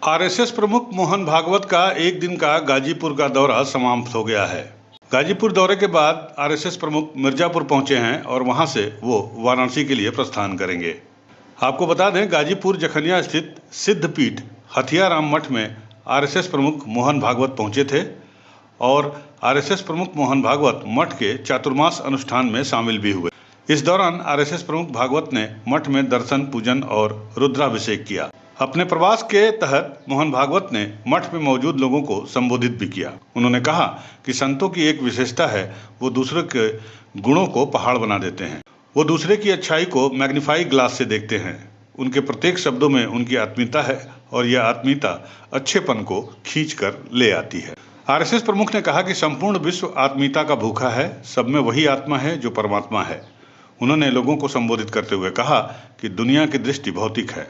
RSS प्रमुख मोहन भागवत का एक दिन का गाजीपुर का दौरा समाप्त हो गया है। गाजीपुर दौरे के बाद आरएसएस प्रमुख मिर्जापुर पहुंचे हैं और वहां से वो वाराणसी के लिए प्रस्थान करेंगे। आपको बता दें, गाजीपुर जखनिया स्थित सिद्धपीठ हथियाराम मठ में आरएसएस प्रमुख मोहन भागवत पहुंचे थे और आरएसएस प्रमुख मोहन भागवत मठ के चातुर्मास अनुष्ठान में शामिल भी हुए। इस दौरान आरएसएस प्रमुख भागवत ने मठ में दर्शन, पूजन और रुद्राभिषेक किया। अपने प्रवास के तहत मोहन भागवत ने मठ में मौजूद लोगों को संबोधित भी किया। उन्होंने कहा कि संतों की एक विशेषता है, वो दूसरे के गुणों को पहाड़ बना देते हैं। वो दूसरे की अच्छाई को मैग्नीफाई ग्लास से देखते हैं। उनके प्रत्येक शब्दों में उनकी आत्मीयता है और यह आत्मीयता अच्छेपन को खींच कर ले आती है। आरएसएस प्रमुख ने कहा कि संपूर्ण विश्व आत्मीयता का भूखा है, सब में वही आत्मा है जो परमात्मा है। उन्होंने लोगों को संबोधित करते हुए कहा कि दुनिया की दृष्टि भौतिक है।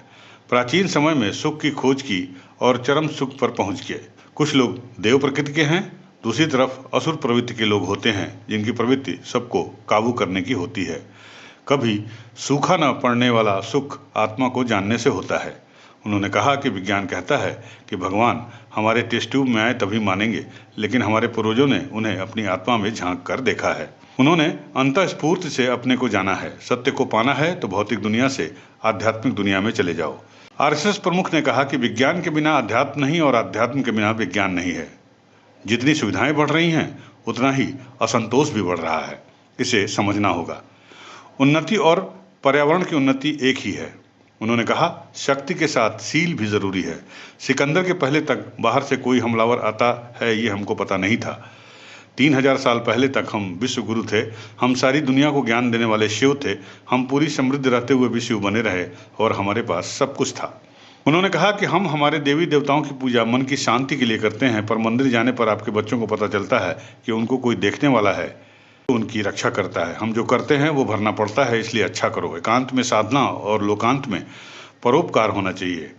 प्राचीन समय में सुख की खोज की और चरम सुख पर पहुंच गए। कुछ लोग देव प्रकृति के हैं, दूसरी तरफ असुर प्रवृत्ति के लोग होते हैं जिनकी प्रवृत्ति सबको काबू करने की होती है। कभी सूखा न पड़ने वाला सुख आत्मा को जानने से होता है। उन्होंने कहा कि विज्ञान कहता है कि भगवान हमारे टेस्ट ट्यूब में आए तभी मानेंगे, लेकिन हमारे पूर्वजों ने उन्हें अपनी आत्मा में झांक कर देखा है। उन्होंने अंतःस्फूर्त से अपने को जाना है। सत्य को पाना है तो भौतिक दुनिया से आध्यात्मिक दुनिया में चले जाओ। आरएसएस प्रमुख ने कहा कि विज्ञान के बिना अध्यात्म नहीं और अध्यात्म के बिना विज्ञान नहीं है। जितनी सुविधाएं बढ़ रही हैं, उतना ही असंतोष भी बढ़ रहा है। इसे समझना होगा। उन्नति और पर्यावरण की उन्नति एक ही है। उन्होंने कहा, शक्ति के साथ सील भी जरूरी है। सिकंदर के पहले तक बाहर से कोई हमलावर आता है ये हमको पता नहीं था। 3000 साल पहले तक हम विश्व गुरु थे। हम सारी दुनिया को ज्ञान देने वाले शिव थे। हम पूरी समृद्ध रहते हुए भी शिव बने रहे और हमारे पास सब कुछ था। उन्होंने कहा कि हम हमारे देवी देवताओं की पूजा मन की शांति के लिए करते हैं, पर मंदिर जाने पर आपके बच्चों को पता चलता है कि उनको कोई देखने वाला है, तो उनकी रक्षा करता है। हम जो करते हैं वो भरना पड़ता है, इसलिए अच्छा करो। एकांत में साधना और लोकांत में परोपकार होना चाहिए।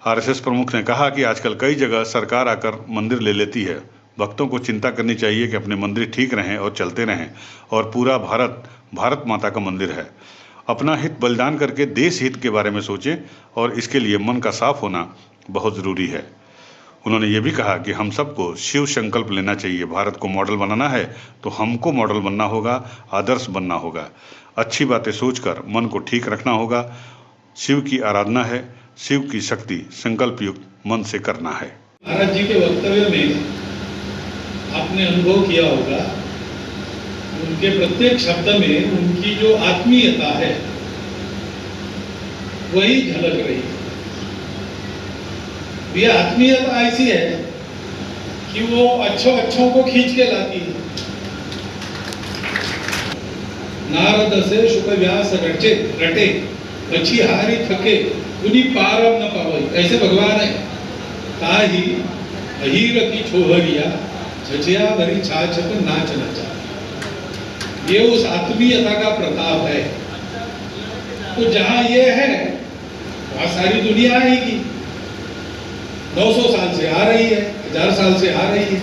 आरएसएस प्रमुख ने कहा कि आजकल कई जगह सरकार आकर मंदिर ले लेती है। भक्तों को चिंता करनी चाहिए कि अपने मंदिर ठीक रहें और चलते रहें, और पूरा भारत भारत माता का मंदिर है। अपना हित बलिदान करके देश हित के बारे में सोचें और इसके लिए मन का साफ होना बहुत ज़रूरी है। उन्होंने ये भी कहा कि हम सबको शिव संकल्प लेना चाहिए। भारत को मॉडल बनाना है तो हमको मॉडल बनना होगा, आदर्श बनना होगा। अच्छी बातें सोचकर मन को ठीक रखना होगा। शिव की आराधना है, शिव की शक्ति संकल्प युक्त मन से करना है। महाराज जी के वक्तव्य में आपने अनुभव किया होगा, उनके प्रत्येक शब्द में उनकी जो आत्मीयता है वही झलक रही है। ये आत्मीयता ऐसी है कि वो अच्छों को खींच के लाती है। नारद से शुक व्यास रटे पछी हारी थके उन्हीं पारम न पावई, ऐसे भगवान है। ताही अहीर की छोहरिया छछिया भरी छाछ पर नाच नचा। ये उस आत्मीयता का प्रताप है। तो जहां ये है वहां सारी दुनिया आएगी। 900 साल से आ रही है, 1000 साल से आ रही है,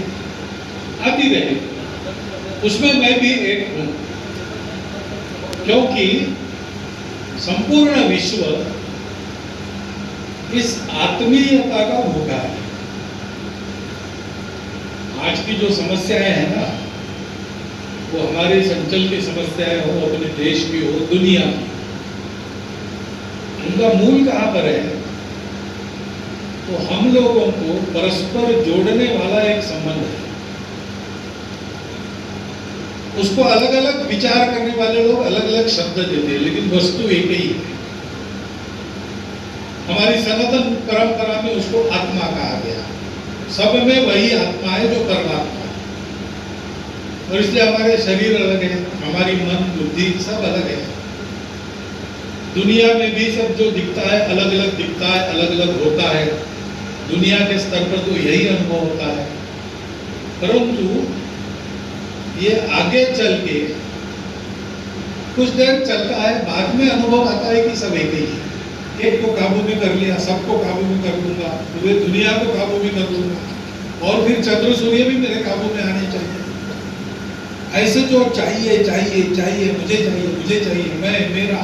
आती रहेगी। उसमें मैं भी एक हूं, क्योंकि संपूर्ण विश्व इस आत्मीयता का भूखा है। आज की जो समस्याएं हैं ना, वो हमारे संचल की समस्याएं हो, अपने देश की हो, दुनिया की, उनका मूल कहां पर है? तो हम लोगों को परस्पर जोड़ने वाला एक संबंध है। उसको अलग अलग विचार करने वाले लोग अलग अलग शब्द देते हैं, लेकिन वस्तु एक ही है। हमारी सनातन परंपरा में उसको आत्मा कहा गया। सब में वही आत्मा है जो परमात्मा है, और इसलिए हमारे शरीर अलग है, हमारी मन बुद्धि सब अलग है। दुनिया में भी सब जो दिखता है अलग अलग दिखता है, अलग अलग होता है। दुनिया के स्तर पर तो यही अनुभव होता है, परंतु ये आगे चल के कुछ देर चलता है, बाद में अनुभव आता है कि सब एक ही है। एक को काबू में कर लिया, सबको काबू में कर लूंगा, पूरे दुनिया को काबू में कर लूंगा, और फिर चंद्र सूर्य भी मेरे काबू में आने चाहिए। ऐसे जो चाहिए चाहिए चाहिए, मुझे चाहिए, मैं मेरा,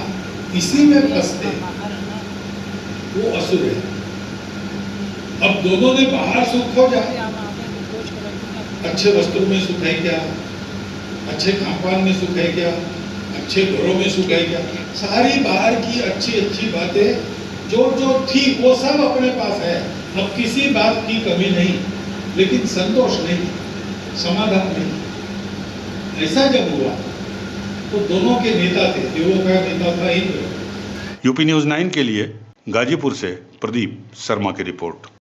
इसी में फंसते वो असुर है। अब दोनों ने बाहर सुख खोजा, अच्छे वस्त्रों में सुख है क्या, अच्छे खानपान में सुख है क्या, अच्छे घरों में सुख है क्या, सारी बाहर की अच्छी अच्छी बातें जो जो थी वो सब अपने पास है। अब किसी बात की कमी नहीं, लेकिन संतोष नहीं, समाधान नहीं। ऐसा जब हुआ तो दोनों के नेता थे, देवों का नेता था इंद्र। यूपी न्यूज़ 9 के लिए गाजीपुर से प्रदीप शर्मा की रिपोर्ट।